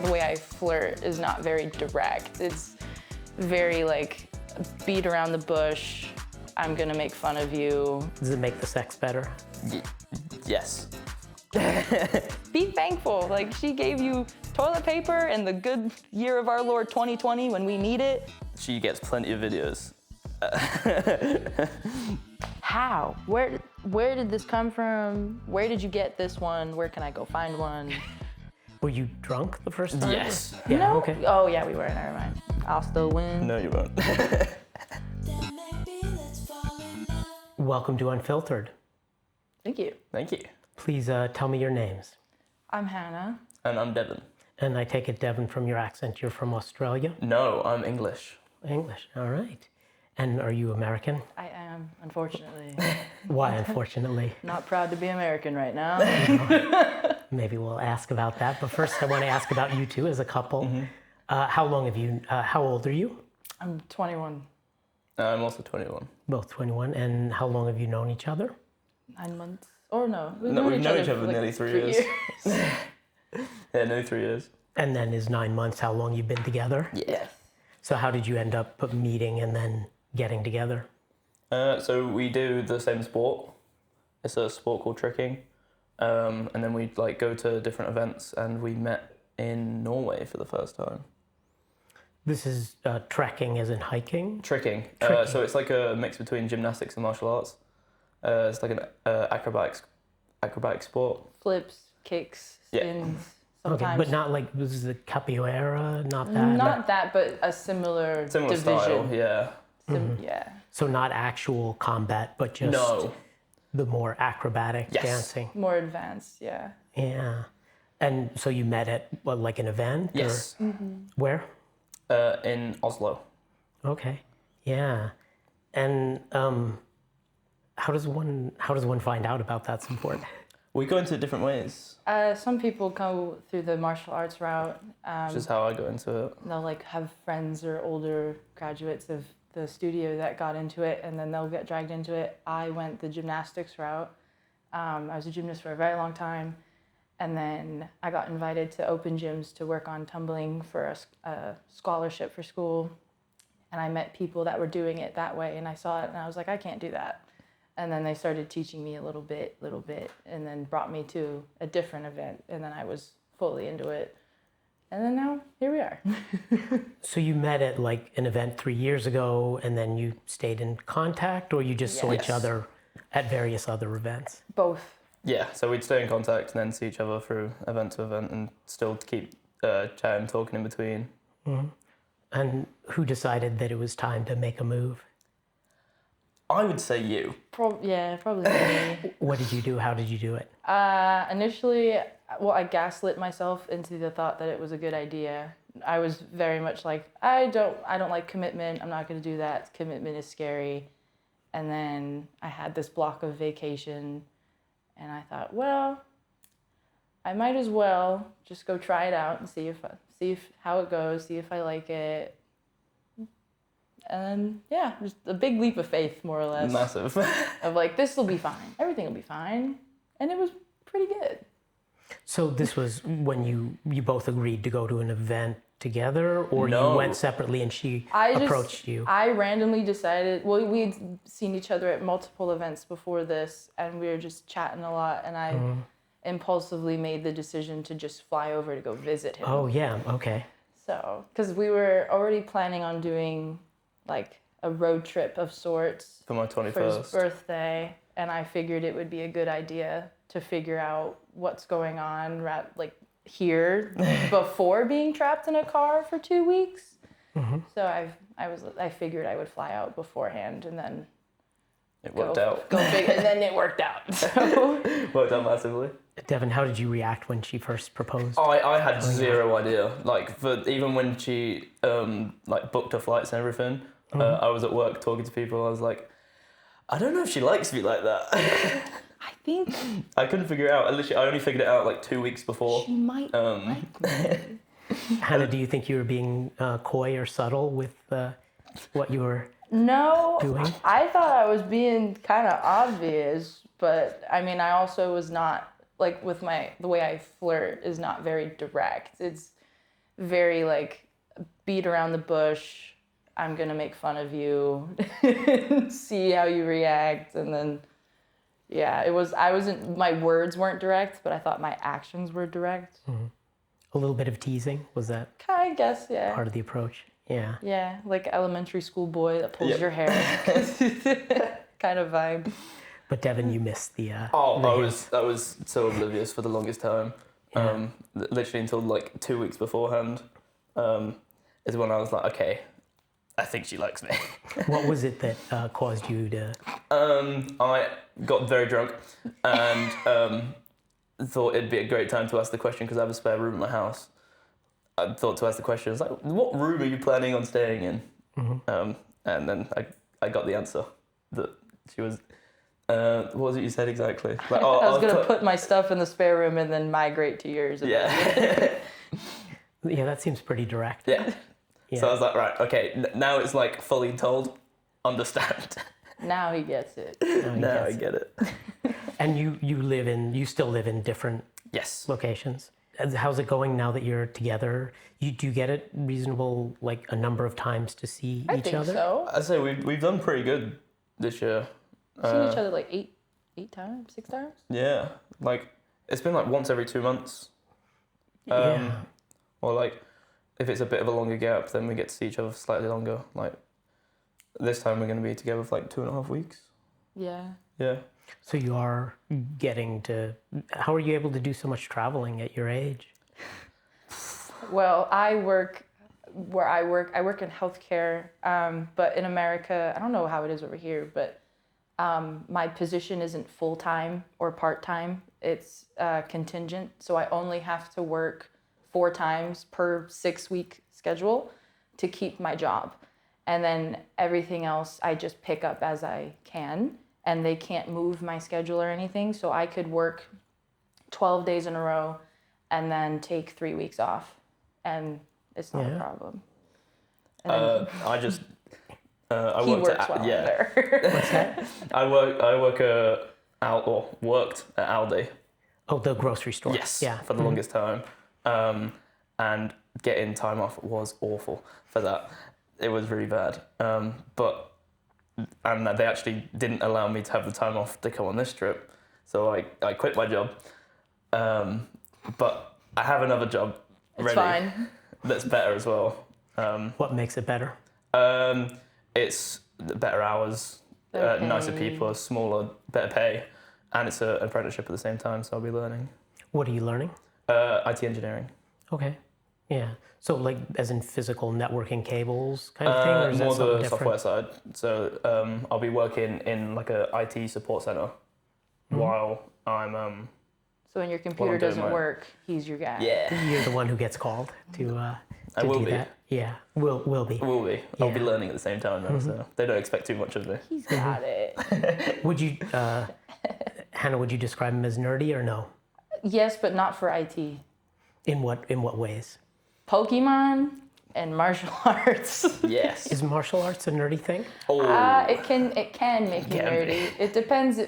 the way I flirt is not very direct. It's very like beat around the bush. I'm gonna make fun of you. Does it make the sex better? Yes. Be thankful. Like, she gave you toilet paper in the good year of our Lord 2020 when we need it. She gets plenty of videos. How? Where did this come from? Where did you get this one? Where can I go find one? Were you drunk the first time? Yes. Yeah, No? okay. Oh yeah, we were. Never mind. I'll still win. No, you won't. Welcome to Unfiltered. Thank you. Thank you. Please tell me your names. I'm Hannah. And I'm Devin. And I take it, Devin, from your accent, you're from Australia? No, I'm English. English, all right. And are you American? I am, unfortunately. Why, unfortunately? Not proud to be American right now. Maybe we'll ask about that. But first, I want to ask about you two as a couple. Mm-hmm. How old are you? I'm 21. I'm also 21. Both 21. And how long have you known each other? 9 months. Or no. We've known each other for for like nearly 3 years. Yeah, nearly 3 years. And then is 9 months how long you've been together? Yes. So how did you end up meeting and then getting together? So we do the same sport. It's a sport called tricking. And then we like go to different events, and we met in Norway for the first time. This is trekking as in hiking? Tricking. Tricking. So it's like a mix between gymnastics and martial arts. It's like an acrobatic sport. Flips, kicks, Yeah. spins. Okay, Sometimes. but not like, this is the capoeira, not that? Not that, but a similar Similar division. style, yeah. Yeah. So not actual combat, but just No. the more acrobatic Yes. dancing? More advanced, yeah. Yeah. And so you met at, what, like an event? or- Yes. Where? In Oslo. Okay. Yeah. And how does one find out about that support? We go into it different ways, Some people go through the martial arts route. which is how I got into it. They'll like have friends or older graduates of the studio that got into it, and then they'll get dragged into it. I went the gymnastics route. I was a gymnast for a very long time, and then I got invited to open gyms to work on tumbling for a scholarship for school, and I met people that were doing it that way, and I saw it, and I was like, I can't do that. And then they started teaching me a little bit, and then brought me to a different event, and then I was fully into it. And then now, here we are. So you met at like an event 3 years ago, and then you stayed in contact, or you just saw each Yes. other at various other events? Both. Yeah, so we'd stay in contact and then see each other through event to event, and still keep chatting, talking in between. And who decided that it was time to make a move? I would say you. Probably me. What did you do? How did you do it? Initially, I gaslit myself into the thought that it was a good idea. I was very much like, I don't like commitment. I'm not going to do that. Commitment is scary. And then I had this block of vacation, and I thought, well, I might as well just go try it out and see if how it goes, see if I like it. And yeah, just a big leap of faith, more or less. Massive. Of like, this will be fine. Everything will be fine. And it was pretty good. So this was when you both agreed to go to an event together, or No. you went separately and she approached you? I randomly decided, well, we'd seen each other at multiple events before this, and we were just chatting a lot, and I impulsively made the decision to just fly over to go visit him. Oh, yeah, okay. So, because we were already planning on doing like a road trip of sorts For my for his 21st. birthday, and I figured it would be a good idea to figure out what's going on like here before being trapped in a car for 2 weeks. So I figured I would fly out beforehand, and then It worked out. go big, and then it worked out. So Worked out massively. Devin, how did you react when she first proposed? I had zero idea. Like, even when she like booked her flights and everything, I was at work talking to people. I was like, I don't know if she likes me like that. I think I couldn't figure it out. I only figured it out like 2 weeks before. she might like me. Hannah, do you think you were being coy or subtle with what you were No, doing? I thought I was being kind of obvious, but I mean, I also was not, like, the way I flirt is not very direct. very like beat around the bush. I'm gonna make fun of you, see how you react, and then yeah, it was. I wasn't. My words weren't direct, but I thought my actions were direct. A little bit of teasing, was that I guess, yeah. part of the approach? Yeah. Yeah, like elementary school boy that pulls your hair, kind of vibe. But Devin, you missed the. I was so oblivious for the longest time. Literally until like 2 weeks beforehand, is when I was like, okay, I think she likes me. What was it that caused you to? I got very drunk and thought it'd be a great time to ask the question because I have a spare room in my house. I thought to ask the question, I was like, what room are you planning on staying in? And then I got the answer that she was, what was it you said exactly? Like, I was going to put my stuff in the spare room and then migrate to yours. Yeah. Yeah, that seems pretty direct. Yeah. So I was like, right, okay, now it's like fully told, understand. Now he gets it. Now I get it. And you still live in different Yes. locations. And how's it going now that you're together? Do you get it reasonable, like a number of times to see I each think other? so. I'd say we've done pretty good this year. Seen each other like eight times, 6 times? Yeah, like it's been like once every 2 months. Yeah. Or like if it's a bit of a longer gap, then we get to see each other for slightly longer. Like this time we're going to be together for like 2.5 weeks. Yeah. Yeah. So you are getting to. How are you able to do so much traveling at your age? Well, I work in healthcare, but in America, I don't know how it is over here, but my position isn't full-time or part-time. It's contingent, so I only have to work 4 times per 6-week schedule to keep my job. And then everything else I just pick up as I can, and they can't move my schedule or anything, so I could work 12 days in a row and then take 3 weeks off, and it's not a problem. And then I just I he worked works at while I'm yeah. there. I worked at Aldi. Oh, the grocery store. Yes. Yeah. For the longest time, and getting time off was awful for that. It was really bad. And they actually didn't allow me to have the time off to come on this trip, so I quit my job. But I have another job ready. It's fine. That's better as well. What makes it better? It's better hours, Better nicer pay. people, smaller, better pay, and it's an apprenticeship at the same time, so I'll be learning. What are you learning? IT engineering. Okay. Yeah. So like as in physical networking cables kind of thing, or is More that something the different? software side. So I'll be working in like a IT support center while I'm So when your computer I'm doing doesn't my- work, he's your guy. You're the one who gets called to I will do be. that. Yeah. Will be. Will be. I'll be Yeah. learning at the same time though, so they don't expect too much of me. He's got it. Would you, Hannah? Would you describe him as nerdy or no? Yes, but not for IT. In what ways? Pokemon and martial arts. Yes. Is martial arts a nerdy thing? It can make you Can be. nerdy. It depends.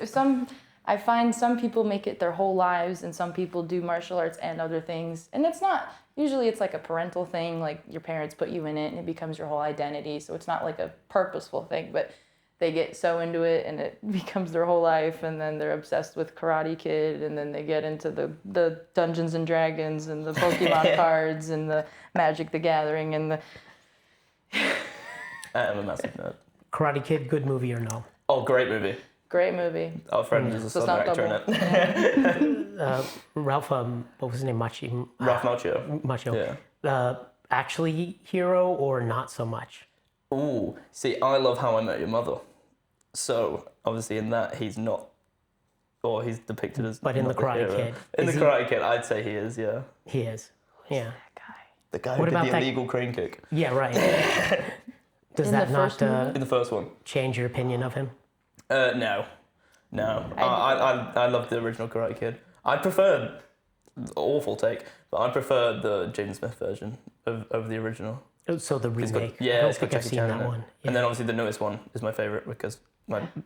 I find some people make it their whole lives, and some people do martial arts and other things. And it's not usually it's like a parental thing, like your parents put you in it, and it becomes your whole identity. So it's not like a purposeful thing, but they get so into it, and it becomes their whole life, and then they're obsessed with Karate Kid, and then they get into the Dungeons and Dragons and the Pokemon cards and the Magic the Gathering and the. I am a massive nerd. Karate Kid, good movie or no? Oh, great movie. Great movie. Our friend is a So it's sub not actor in double. it. Ralph, what was his name? Ralph Macchio. Macchio. Yeah. Actually hero or not so much? Ooh, see, I love How I Met Your Mother. So, obviously in that, he's not, or he's depicted as But in not The Karate hero. Kid, In is The he- Karate Kid, I'd say he is, yeah. He is. Yeah. The guy What who about did the that- illegal crane kick. Yeah, right. Does In that the not first movie? In the first one. change your opinion of him? No. I love the original Karate Kid. I prefer, awful take, but I prefer the Jaden Smith version of the original. So the It's got, remake. I yeah, don't it's got think I've Jackie seen Chan in that it. one. And then obviously the newest one is my favourite because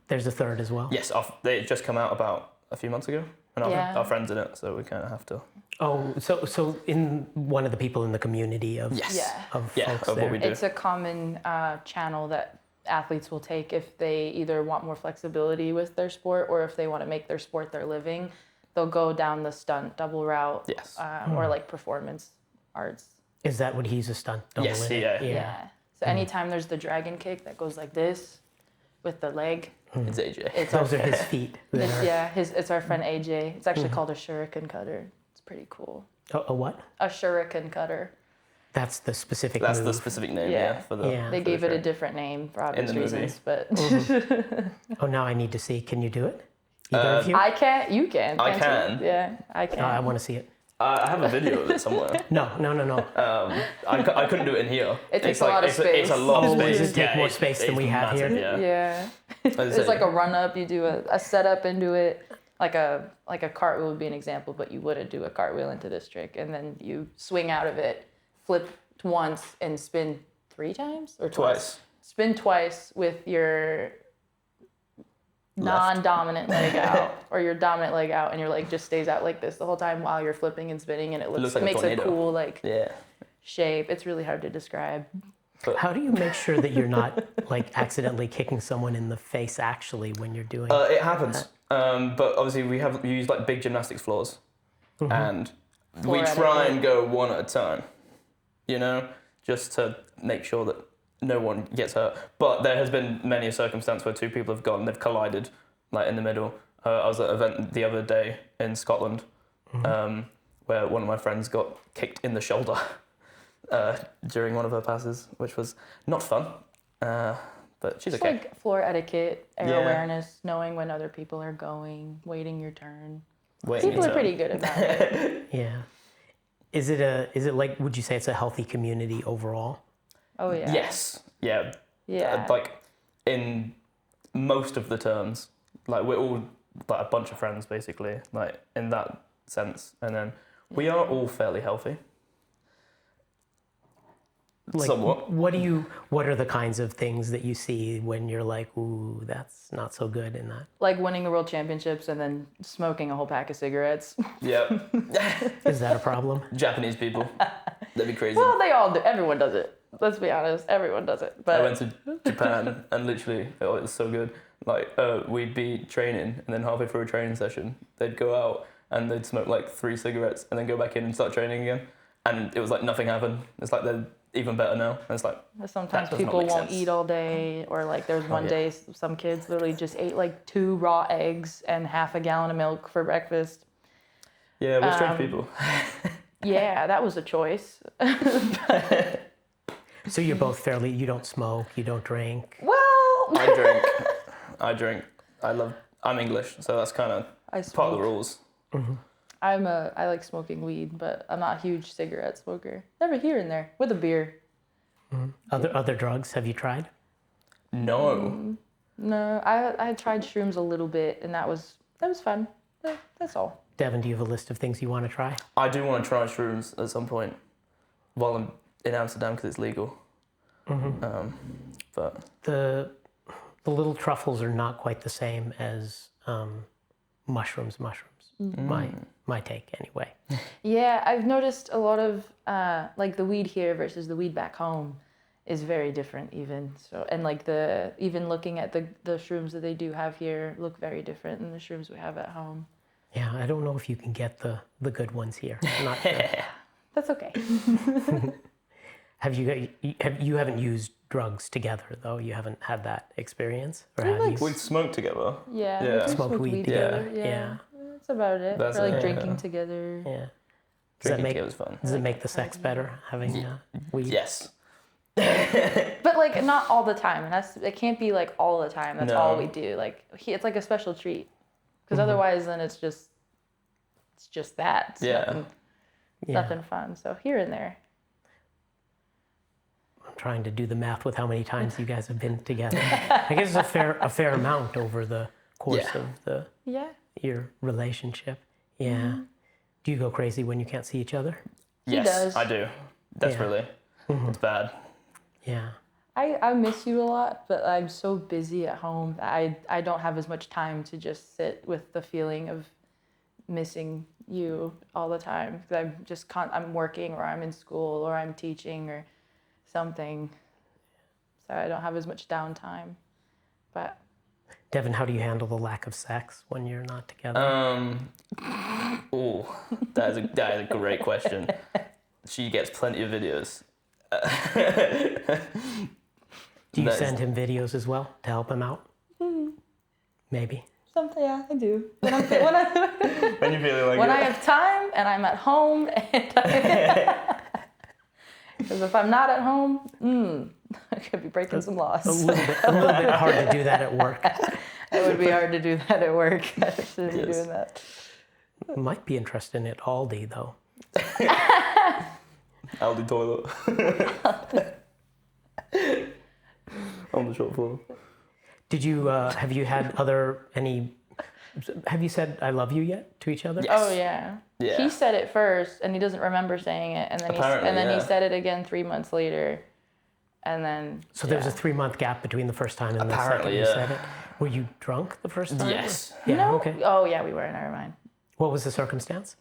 There's a third as well. yes, they just come out about a few months ago, and Yeah. our friends in it, so we kind of have to. Oh, so in one of the people in the community of Yes. Yeah. of Yeah, folks of there. what we do. It's a common channel that athletes will take if they either want more flexibility with their sport or if they want to make their sport their living. They'll go down the stunt double route, Yes. or like performance arts. Is that what he's a stunt double Yes, in? yeah. Yeah. So anytime there's the dragon kick that goes like this with the leg, It's AJ. it's our Those are his feet. that it's, are- yeah, it's our friend AJ. It's actually called a shuriken cutter. It's pretty cool. A what? A shuriken cutter. That's the specific That's move. the specific name, Yeah. yeah, for the. Yeah. They for the gave it a show. different name for obvious the movie. reasons, but Oh, now I need to see. Can you do it? Either of you? I can't. You can. I can't you? can. Yeah, I can. I want to see it. I have a video of it somewhere. No. I couldn't do it in here. It takes It's a lot of it's It's a space. lot of Oh, space. does it take Yeah, more it's- space than it's we have massive, here? Yeah. As I It's say, like a run up. You do a setup into it, like a cartwheel would be an example, but you wouldn't do a cartwheel into this trick, and then you swing out of it, flip once, and spin 3 times or twice. Spin twice with your Left. non-dominant leg out, or your dominant leg out, and your leg just stays out like this the whole time while you're flipping and spinning, and it looks like a makes a tornado. cool like Yeah. shape. It's really hard to describe. How do you make sure that you're not like accidentally kicking someone in the face actually when you're doing It happens, but obviously we use like big gymnastics floors, and we Floor try etiquette. and go one at a time, just to make sure that no one gets hurt. But there has been many a circumstance where 2 people have they've collided, like in the middle. I was at an event the other day in Scotland, where one of my friends got kicked in the shoulder during one of her passes, which was not fun. But she's It's okay. like floor etiquette, air Yeah. awareness, knowing when other people are going, waiting your turn. Waiting People are your pretty turn. good at that. Yeah. Is it like, would you say it's a healthy community overall? Oh yeah. Yes. Yeah. Yeah. Like in most of the terms, like we're all like a bunch of friends basically, like in that sense, and then we are all fairly healthy. Like, Somewhat. what are the kinds of things that you see when you're like, ooh, that's not so good in that? Like winning the world championships and then smoking a whole pack of cigarettes. Yeah. Is that a problem? Japanese people, that'd be crazy. Well, they all do. Everyone does it. Let's be honest. Everyone does it. But I went to Japan and literally, it was so good. Like we'd be training, and then halfway through a training session, they'd go out and they'd smoke like 3 cigarettes, and then go back in and start training again. And it was like nothing happened. It's like they're even better now. And it's like, sometimes That does not people make won't sense. eat all day, or like there's one yeah. day some kids literally just ate like 2 raw eggs and half a gallon of milk for breakfast. yeah, we're strange people. Yeah, that was a choice. So you're both fairly, you don't smoke, you don't drink. Well, I drink. I'm English, so that's kind of I part of the smoke. rules. I like smoking weed, but I'm not a huge cigarette smoker. Never here and there with a beer. Other drugs, have you tried? No. No, I tried shrooms a little bit, and that was fun. That's all. Devin, do you have a list of things you want to try? I do want to try shrooms at some point while I'm in Amsterdam because it's legal. But The little truffles are not quite the same as mushrooms. My take anyway. Yeah, I've noticed a lot of like the weed here versus the weed back home is very different even. So, and like even looking at the shrooms that they do have here look very different than the shrooms we have at home. Yeah, I don't know if you can get the good ones here. Not That's okay. you haven't used drugs together though? You haven't had that experience, or have like you? we'd smoke together. Yeah. Yeah. we Smoke weed together. Yeah. That's about it. That's or like it, drinking yeah. together. Yeah. Does that Drinking make together was fun. does it make the sex better having weed? Yes. But like not all the time. And it can't be like all the time. That's No. all we do. Like it's like a special treat. Because otherwise then it's just that. It's Yeah. nothing, Yeah. nothing fun. So here and there. I'm trying to do the math with how many times you guys have been together. I guess it's a fair amount over the course Yeah. of Yeah. your relationship. Yeah. Do you go crazy when you can't see each other? Yes, does. I do. Desperately. It's bad. Yeah. I miss you a lot, but I'm so busy at home. I don't have as much time to just sit with the feeling of missing you all the time. 'Cause I'm working, or I'm in school, or I'm teaching, or something. So I don't have as much downtime. But Devin, how do you handle the lack of sex when you're not together? Oh, that is a great question. She gets plenty of videos. Do you send him videos as well to help him out? Maybe. something, yeah, I do. When When you're feeling like when it. I have time and I'm at home, and because if I'm not at home, I could be breaking some laws. A little bit hard to do that at work. It would be hard to do that at work. I shouldn't be doing that. Might be interested in it Aldi though. Aldi toilet. On the shop floor. Did you have you had have you said I love you yet to each other? Yes. Oh yeah. Yeah. He said it first, and he doesn't remember saying it, and then Apparently, he yeah. said it again 3 months later, and then. So there's a 3-month gap between the first time and the second Apparently, you yeah. said it. Were you drunk the first time? Yes. Yeah. No. Okay. Oh yeah, we were. Never mind. What was the circumstance?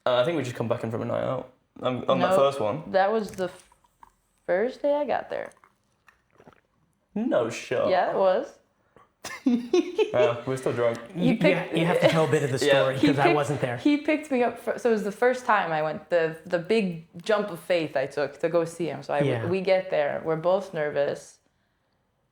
I think we just come back in from a night out. On that Nope. first one. That was the first day I got there. No shot. Yeah, it was. We're still drunk. You have to tell a bit of the Yeah. story because I wasn't there. He picked me up. So it was the first time I went. The big jump of faith I took to go see him. So we get there. We're both nervous.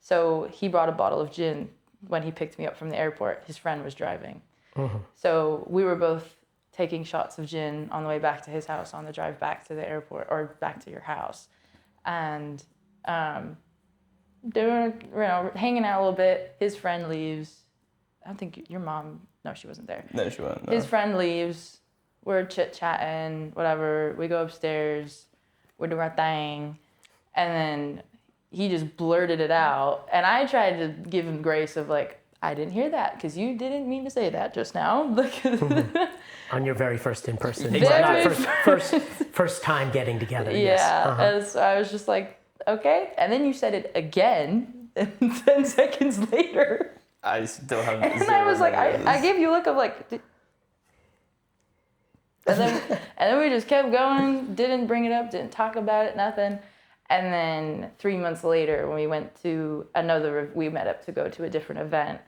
So he brought a bottle of gin when he picked me up from the airport. His friend was driving. Mm-hmm. So we were both taking shots of gin on the way back to his house on the drive back to the airport, or back to your house. And they were, hanging out a little bit. His friend leaves. I don't think your mom, no, she wasn't there. No, she won't. No. His friend leaves. We're chit-chatting, whatever. We go upstairs. We're doing our thing. And then he just blurted it out. And I tried to give him grace of like, I didn't hear that because you didn't mean to say that just now. On your very first in-person, Very not first time getting together. Yeah. Yes. Uh-huh. And so I was just like, okay. And then you said it again, and 10 seconds later. I still have. And I was like, I gave you a look of like. And then we just kept going, didn't bring it up, didn't talk about it, nothing. And then 3 months later, when we went to we met up to go to a different event.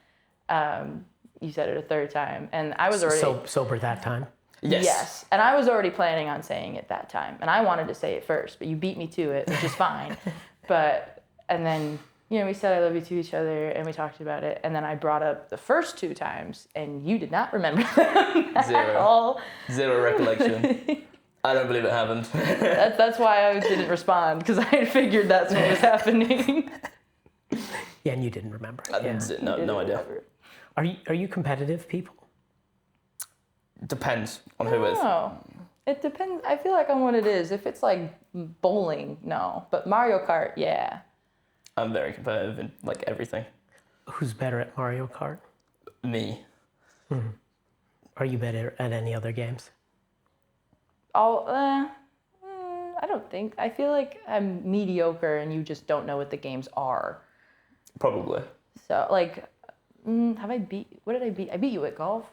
You said it a third time, and I was already sober that time. Yes. and I was already planning on saying it that time, and I wanted to say it first, but you beat me to it, which is fine. And then we said I love you to each other, and we talked about it, and then I brought up the first 2 times, and you did not remember them at all. Zero recollection. I don't believe it happened. That's why I didn't respond, because I figured that's what was happening. Yeah, and you didn't remember. No idea. Are you competitive people? Depends on who with. Oh, it depends. I feel like on what it is. If it's like bowling, no. But Mario Kart, yeah. I'm very competitive in like everything. Who's better at Mario Kart? Me. Mm-hmm. Are you better at any other games? I don't think. I feel like I'm mediocre and you just don't know what the games are. Probably. So, like, what did I beat? I beat you at golf.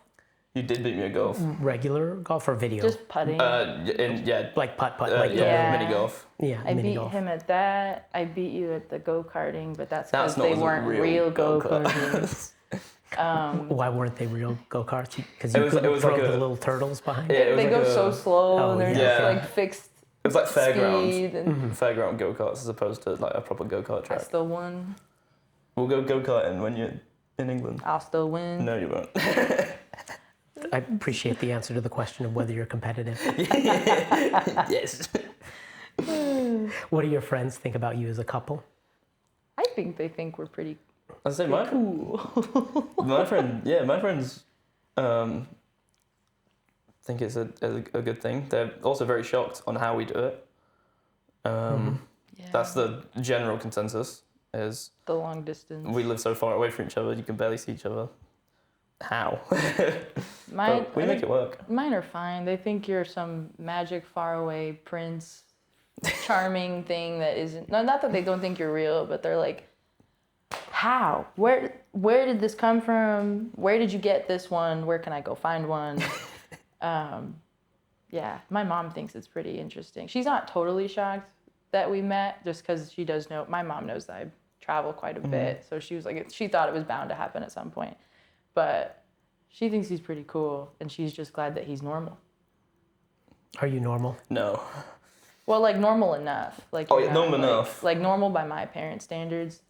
You did beat me at golf. Regular golf or video? Just putting. Like putt-putt. Mini golf. Yeah, I mini beat golf. him at that. I beat you at the go-karting, but that's because That's they not weren't real go-karting. Why weren't they real go-karts? Because you It couldn't was throw like the a- little turtles behind? Yeah, it was They like go so slow, and they're just yeah. like fixed It was like fairgrounds. speed. And Fairground go-karts as opposed to like a proper go-kart I track. still won. We'll go go-karting when you're in England. I'll still win. No, you won't. I appreciate the answer to the question of whether you're competitive. Yes. What do your friends think about you as a couple? I think they think we're pretty I say my cool. my friends think it's a good thing. They're also very shocked on how we do it. That's the general consensus. Is the long distance. we live so far away from each other, you can barely see each other. How? Mine, But we make it work. Mine are fine. They think you're some magic faraway prince charming thing that isn't, not that they don't think you're real, but they're like, how? Where did this come from? Where did you get this one? Where can I go find one? Yeah, my mom thinks it's pretty interesting. She's not totally shocked that we met, just because she does know, my mom knows that I travel quite a bit. So she was like, she thought it was bound to happen at some point. But she thinks he's pretty cool, and she's just glad that he's normal. Are you normal? No. Well, like normal enough. Like Oh, you're yeah, not, normal like, enough. Like normal by my parents' standards.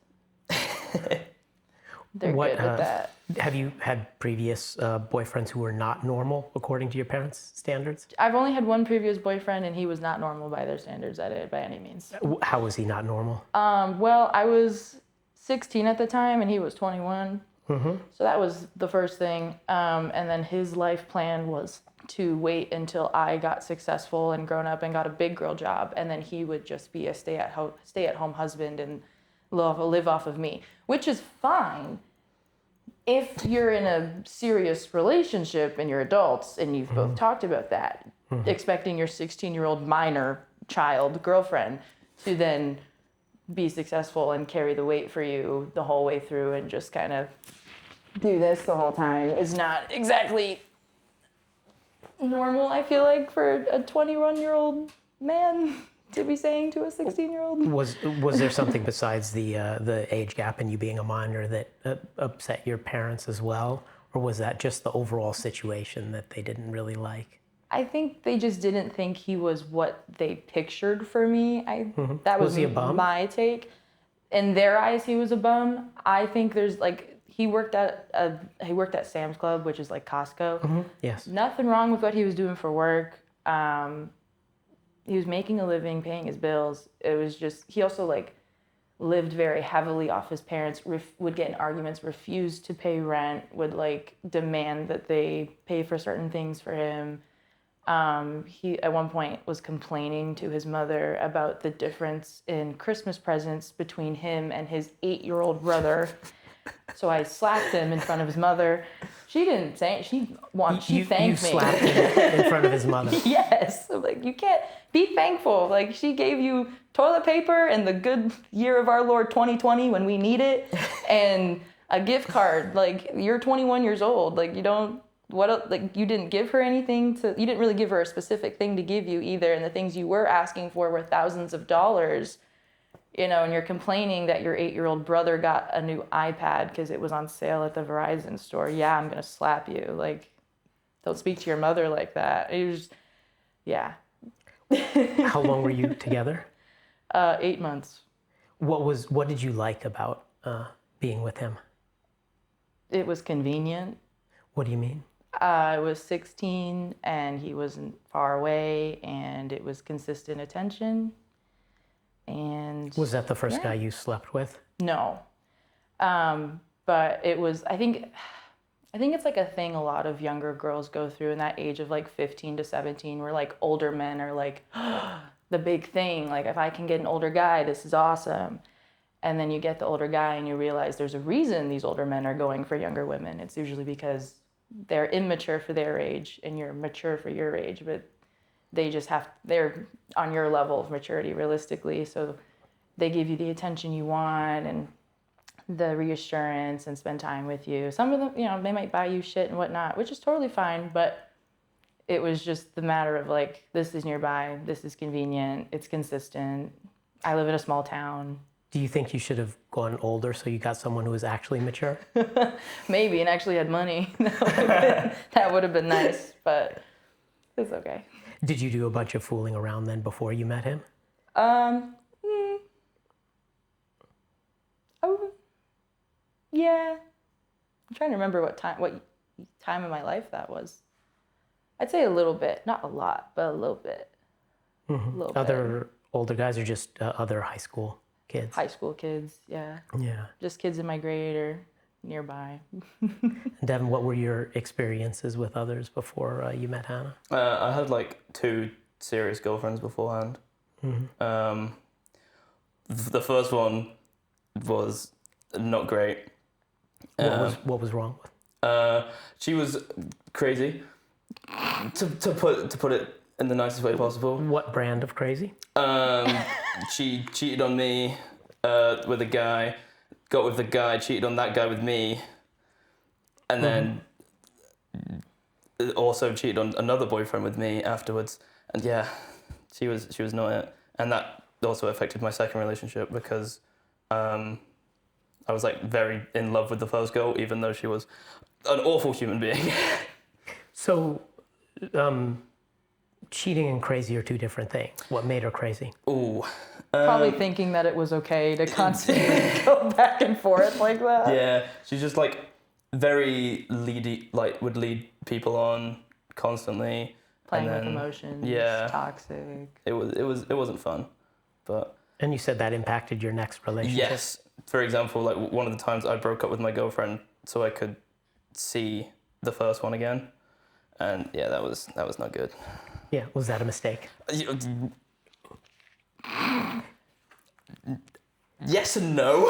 They're good with that. Have you had previous boyfriends who were not normal according to your parents' standards? I've only had one previous boyfriend, and he was not normal by their standards by any means. How was he not normal? Well, I was 16 at the time, and he was 21. So that was the first thing. And then his life plan was to wait until I got successful and grown up and got a big girl job, and then he would just be a stay-at-home husband and live off of me, which is fine if you're in a serious relationship and you're adults and you've both talked about that. Expecting your 16-year-old minor child girlfriend to then be successful and carry the weight for you the whole way through and just kind of do this the whole time is not exactly normal, I feel like, for a 21-year-old man to be saying to a 16-year-old. Was there something besides the age gap and you being a minor that upset your parents as well? Or was that just the overall situation that they didn't really like? I think they just didn't think he was what they pictured for me. That was he a bum? my take. In their eyes, he was a bum. I think there's like, he worked at Sam's Club, which is like Costco. Yes. Nothing wrong with what he was doing for work. He was making a living, paying his bills. It was just, he also like lived very heavily off his parents, would get in arguments, refused to pay rent, would like demand that they pay for certain things for him. He at one point was complaining to his mother about the difference in Christmas presents between him and his 8-year-old brother. So I slapped him in front of his mother. She didn't say, she thanked me. You slapped him in front of his mother. Yes. I'm like, you can't be thankful. Like, she gave you toilet paper and the good year of our Lord 2020 when we need it, and a gift card. Like, you're 21 years old. Like, you don't, you didn't give her anything you didn't really give her a specific thing to give you either. And the things you were asking for were thousands of dollars. And you're complaining that your 8-year-old brother got a new iPad because it was on sale at the Verizon store. Yeah, I'm going to slap you. Like, don't speak to your mother like that. It was, yeah. How long were you together? 8 months. What did you like about being with him? It was convenient. What do you mean? I was 16 and he wasn't far away, and it was consistent attention. And was that the first guy you slept with? No. But it was, I think it's like a thing a lot of younger girls go through in that age of like 15 to 17, where like older men are like, the big thing. Like, if I can get an older guy, this is awesome. And then you get the older guy and you realize there's a reason these older men are going for younger women. It's usually because they're immature for their age and you're mature for your age, but they're on your level of maturity realistically. So they give you the attention you want and the reassurance and spend time with you. Some of them, they might buy you shit and whatnot, which is totally fine. But it was just the matter of like, this is nearby, this is convenient, it's consistent. I live in a small town. Do you think you should have gone older so you got someone who was actually mature? Maybe, and actually had money. That would have been nice, but it's okay. Did you do a bunch of fooling around then before you met him? Yeah. I'm trying to remember what time in my life that was. I'd say a little bit, not a lot, but a little bit. Mm-hmm. Other older guys or just other high school kids? High school kids, yeah. Yeah. Just kids in my grade or nearby. Devin, what were your experiences with others before you met Hannah? I had like 2 serious girlfriends beforehand. Mm-hmm. The first one was not great. What was wrong with? She was crazy. To put it in the nicest way possible. What brand of crazy? She cheated on me with a guy, got with the guy, cheated on that guy with me, and then also cheated on another boyfriend with me afterwards. And yeah, she was not it. And that also affected my second relationship because I was like very in love with the first girl, even though she was an awful human being. So, cheating and crazy are two different things. What made her crazy? Ooh. Probably thinking that it was okay to constantly go back and forth like that. Yeah, she's just like very leady, like would lead people on constantly. Playing and with then, emotions, yeah. toxic. It wasn't fun, but And you said that impacted your next relationship. yes. For example, like one of the times I broke up with my girlfriend so I could see the first one again, and yeah, that was not good. Yeah. Was that a mistake? Yes and no.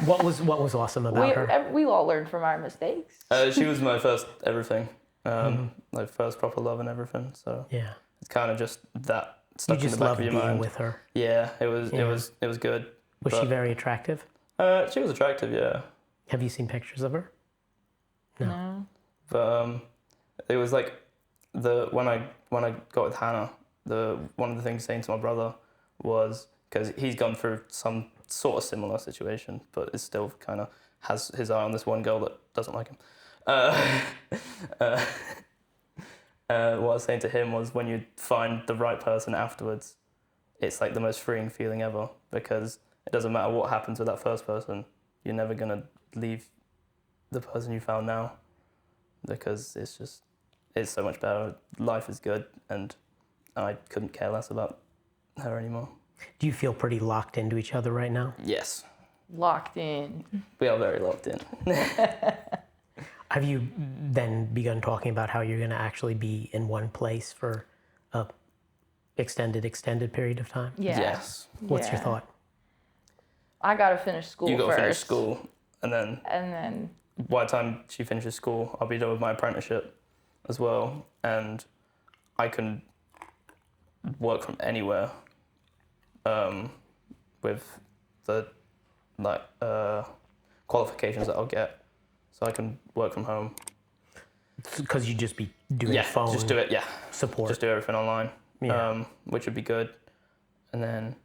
What was awesome about her? We all learn from our mistakes. She was my first everything, like first proper love and everything. So Yeah. it's kind of just that You stuck in the just back loved of your being mind. with her. Yeah, it was good. Was she But- very attractive? She was attractive, yeah, Have you seen pictures of her? No. but it was like when I got with Hannah, one of the things saying to my brother was, because he's gone through some sort of similar situation, but is still kind of has his eye on this one girl that doesn't like him. What I was saying to him was, when you find the right person afterwards, it's like the most freeing feeling ever, because it doesn't matter what happens with that first person, you're never gonna leave the person you found now, because it's so much better. Life is good, and I couldn't care less about her anymore. Do you feel pretty locked into each other right now? Yes, Locked in. we are very locked in. Have you then begun talking about how you're going to actually be in one place for a extended period of time? Yeah. Yes. What's your Yeah. thought? I gotta finish school You got to first. finish school, and then And then by the time she finishes school, I'll be done with my apprenticeship as well, and I can work from anywhere with the qualifications that I'll get, so I can work from home. Because you'd just be doing phone just do it. Yeah, support. just do everything online, Yeah. which would be good. And then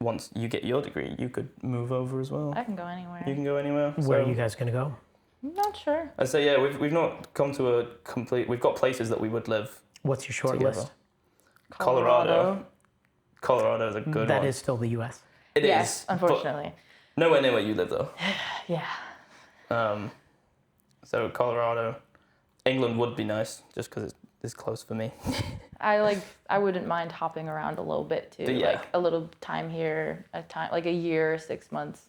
once you get your degree, you could move over as well. I can go anywhere. You can go anywhere. Where so are you guys going to go? I'm not sure. I'd say yeah, we've not come to a complete. We've got places that we would live What's your short together. list? Colorado is a good That one. is still the U.S. It is, Yes, but unfortunately. nowhere near where you live though. Yeah. So Colorado, England would be nice just because it's close for me. I wouldn't mind hopping around a little bit too. Yeah. Like a little time here, like a year, 6 months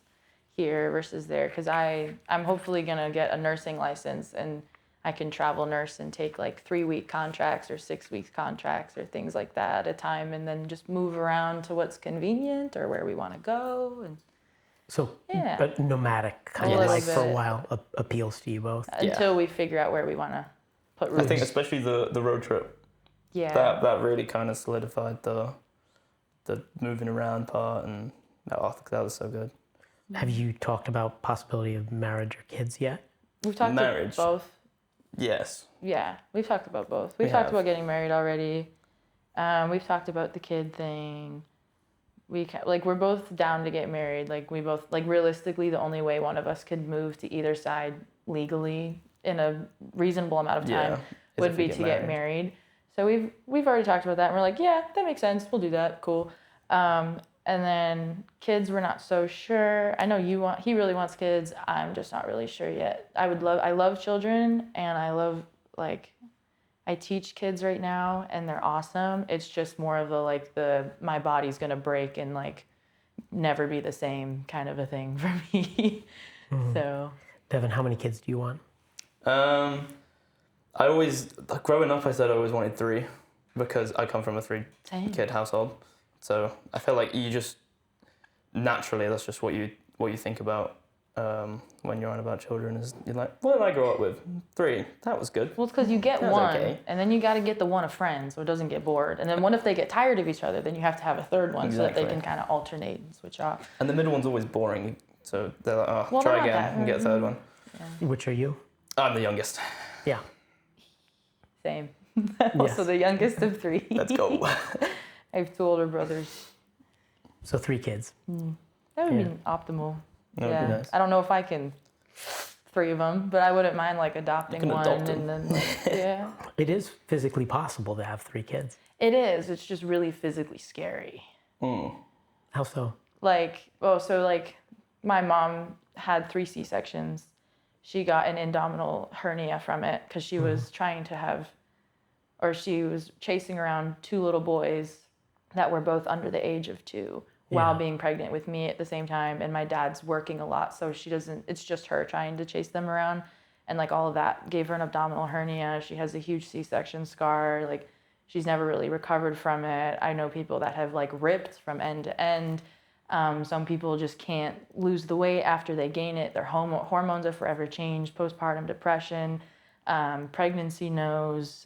here versus there, because I'm hopefully gonna get a nursing license, and I can travel nurse and take like 3-week contracts or 6 weeks contracts or things like that at a time, and then just move around to what's convenient or where we want to go. And So, Yeah. but nomadic kind A of little life for a bit. while appeals to you both. until we figure out where we want to put roots. I think especially the road trip, yeah. that really kind of solidified the moving around part, and that was so good. Have you talked about possibility of marriage or kids yet? We've talked Marriage. about both. Yes. Yeah, we've talked about both. We've We talked have. about getting married already. We've talked about the kid thing. We're both down to get married. Like we both, like, realistically, the only way one of us could move to either side legally in a reasonable amount of time Yeah. Is would if we be to get married. So we've already talked about that, and we're like, yeah, that makes sense. We'll do that. Cool. And then kids, we're not so sure. I know he really wants kids. I'm just not really sure yet. I love children, and I teach kids right now, and they're awesome. It's just more of my body's gonna break and like never be the same kind of a thing for me. So Devin, how many kids do you want? I always, growing up, I said I always wanted 3 because I come from a 3-kid household. So I feel like you just naturally, that's just what you think about. when you're on about children is you're like, what did I grow up with? 3. That was good. Well, it's because you get That was one, okay. and then you got to get the one of friends so it doesn't get bored. And then what if they get tired of each other? Then you have to have a third one so that they Exactly. can kind of alternate and switch off. And the middle one's always boring, so they're like, oh, Well, try they're not again that- and get a third one. Which are you? I'm the youngest. Yeah. Same. Also the youngest of 3. Let's go. I have 2 older brothers. So 3 kids. That would Yeah. be optimal. That would be nice. I don't know if I can 3 of them, but I wouldn't mind like adopting can one adopt them. and then like, yeah. It is physically possible to have 3 kids. It is. It's just really physically scary. How so? Like, my mom had 3 C-sections. She got an abdominal hernia from it because she was trying to have, or she was chasing around 2 little boys that were both under the age of 2 while Yeah. being pregnant with me at the same time. And my dad's working a lot, so it's just her trying to chase them around. And like all of that gave her an abdominal hernia. She has a huge C-section scar. Like, she's never really recovered from it. I know people that have like ripped from end to end. Some people just can't lose the weight after they gain it. Their hormones are forever changed. Postpartum depression, pregnancy knows,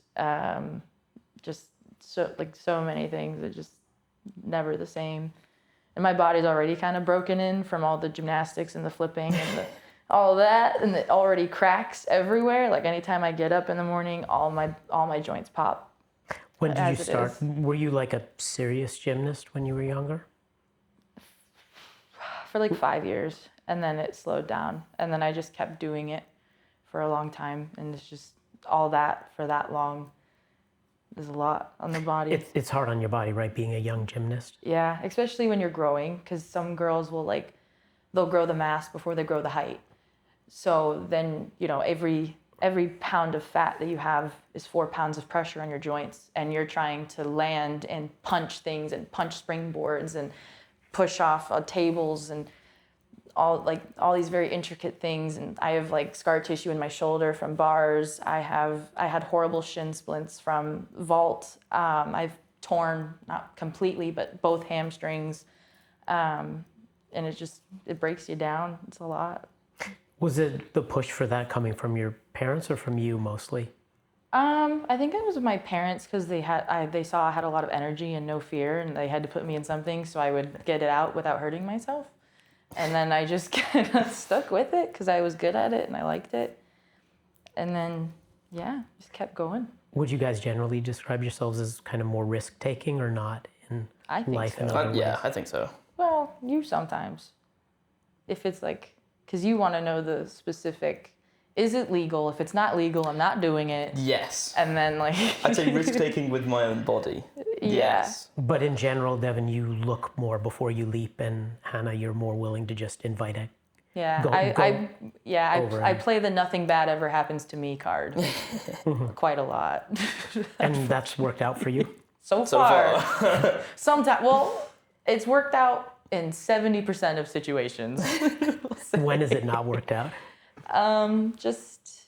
just so many things. They're just never the same. And my body's already kind of broken in from all the gymnastics and the flipping and all that, and it already cracks everywhere. Like anytime I get up in the morning, all my joints pop. When did you As it start? is. Were you like a serious gymnast when you were younger? For like 5 years, and then it slowed down, and then I just kept doing it for a long time, and it's just all that for that long is a lot on the body. It's hard on your body, right? Being a young gymnast. Yeah, especially when you're growing, because some girls will they'll grow the mass before they grow the height. So then, every pound of fat that you have is 4 pounds of pressure on your joints, and you're trying to land and punch things and punch springboards and push off tables and all these very intricate things. And I have like scar tissue in my shoulder from bars. I had horrible shin splints from vault. I've torn, not completely, but both hamstrings. And it breaks you down. It's a lot. Was it the push for that coming from your parents or from you mostly? I think it was my parents because they saw I had a lot of energy and no fear, and they had to put me in something so I would get it out without hurting myself. And then I just kind of stuck with it because I was good at it and I liked it. And then, just kept going. Would you guys generally describe yourselves as kind of more risk-taking or not in I think life so. in other ways? I think so. Well, you sometimes. If it's because you want to know the specific, is it legal? If it's not legal, I'm not doing it. Yes. And then I'd say risk-taking with my own body. Yes. But in general, Devin, you look more before you leap, and Hannah, you're more willing to just invite it. Yeah, over I and- play the nothing bad ever happens to me card quite a lot. And that's worked out for you? So far. Sometimes, it's worked out in 70% of situations. When has it not worked out? Just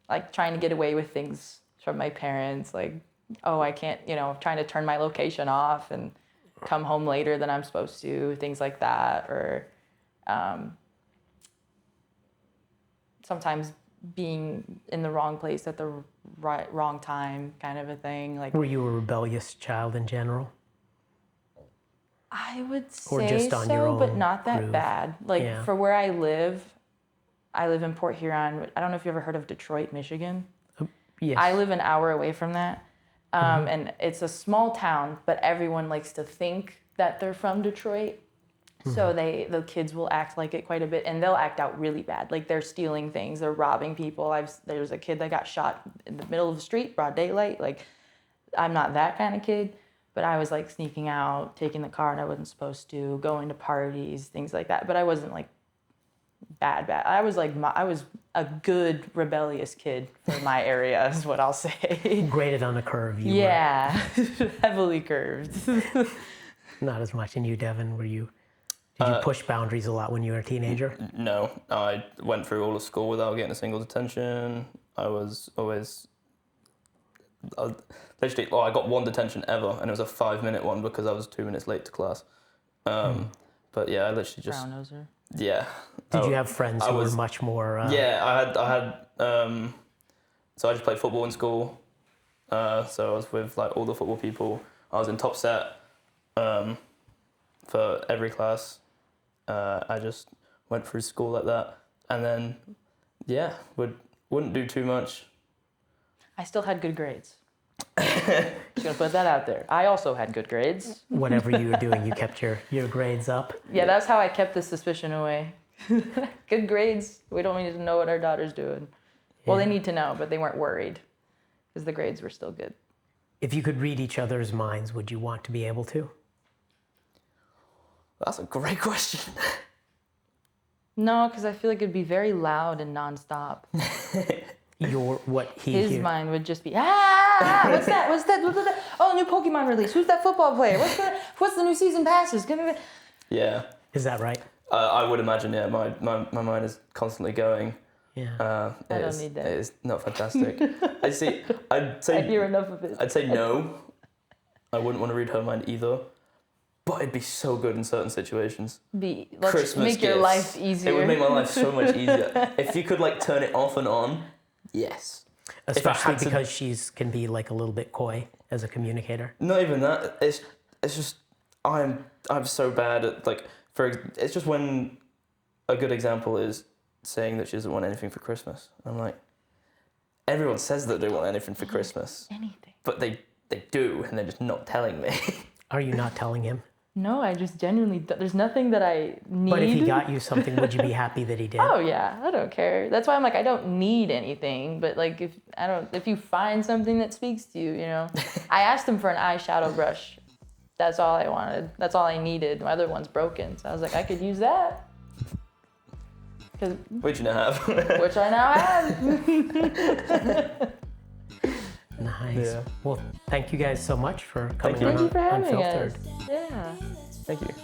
like trying to get away with things from my parents, like, oh, I can't, trying to turn my location off and come home later than I'm supposed to, things like that, or sometimes being in the wrong place at the wrong time, kind of a thing. Like, Were you a rebellious child in general? I would Or say just on so, your but own not that groove? bad. Like, Yeah. for where I live in Port Huron. I don't know if you've ever heard of Detroit, Michigan. Yes. I live an hour away from that. And it's a small town, but everyone likes to think that they're from Detroit. So the kids will act like it quite a bit, and they'll act out really bad. Like, they're stealing things, they're robbing people. There's a kid that got shot in the middle of the street, broad daylight. Like, I'm not that kind of kid, but I was like sneaking out, taking the car and I wasn't supposed to, going to parties, things like that. But I wasn't like bad. I was a good rebellious kid for my area, is what I'll say. Graded on a curve. You Yeah, heavily curved. were not as much. And you, Devin, did you push boundaries a lot when you were a teenager? No, I went through all of school without getting a single detention. I was always... I got one detention ever, and it was a 5-minute one because I was 2 minutes late to class. But yeah, I literally just... Brown noser. Yeah. Did you have friends who were much more? Yeah, I had. So I just played football in school. So I was with like all the football people. I was in top set for every class. I just went through school like that, and then wouldn't do too much. I still had good grades. Just gonna put that out there. I also had good grades. Whatever you were doing, you kept your grades up. Yeah, that's how I kept the suspicion away. Good grades. We don't need to know what our daughter's doing. Well, they need to know, but they weren't worried because the grades were still good. If you could read each other's minds, would you want to be able to? That's a great question. No, because I feel like it'd be very loud and nonstop. His mind would just be, what's that? What's that? Oh, new Pokemon release. Who's that football player? What's the new season passes? Yeah. Is that right? I would imagine, yeah. My mind is constantly going. Yeah. I don't need that. It is not fantastic. I'd say I hear enough of it. I'd say no. I wouldn't want to read her mind either. But it'd be so good in certain situations. Let's Christmas make your gifts. life easier. It would make my life so much easier. If you could like turn it off and on, yes. Especially because she's can be like a little bit coy as a communicator. Not even that. It's just I'm so bad at like it's just when a good example is saying that she doesn't want anything for Christmas. I'm like, everyone says that they want anything for Christmas. Anything. But they do, and they're just not telling me. Are you not telling him? No, I just genuinely, there's nothing that I need. But if he got you something, would you be happy that he did? Oh yeah, I don't care. That's why I'm like, I don't need anything, but like if you find something that speaks to you, I asked him for an eyeshadow brush. That's all I wanted. That's all I needed. My other one's broken, so I was like, I could use that. Which you now have. Which I now have. Nice. Yeah. Well, thank you guys so much for coming on Thank you for having Unfiltered. us. Yeah. Thank you.